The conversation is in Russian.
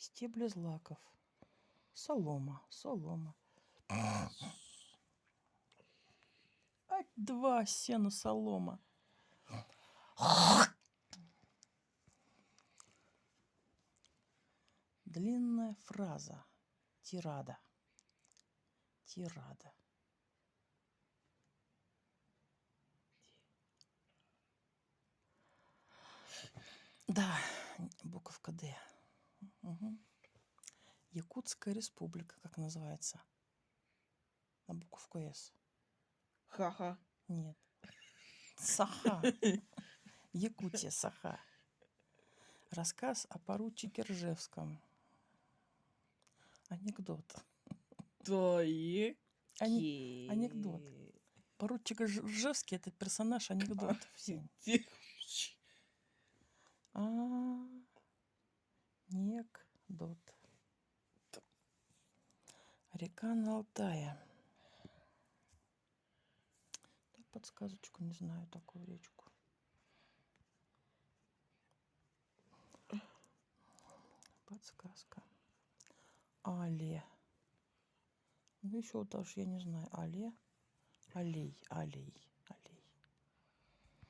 Стебли злаков. Солома, солома. Два сена солома. Длинная фраза. Тирада. Тирада. Да, буковка Д. Угу. Якутская республика, как называется? На буковку С. Ха-ха. Нет. Саха. Якутия, Саха. Рассказ о поручике Ржевском. Анекдот. Анекдот. Поручик Ржевский — это персонаж анекдотов. Анекдот. Река на Алтае. Подсказочку, не знаю такую речку. Подсказка. Але. Ну еще даже я не знаю. Але. Алей. Алей.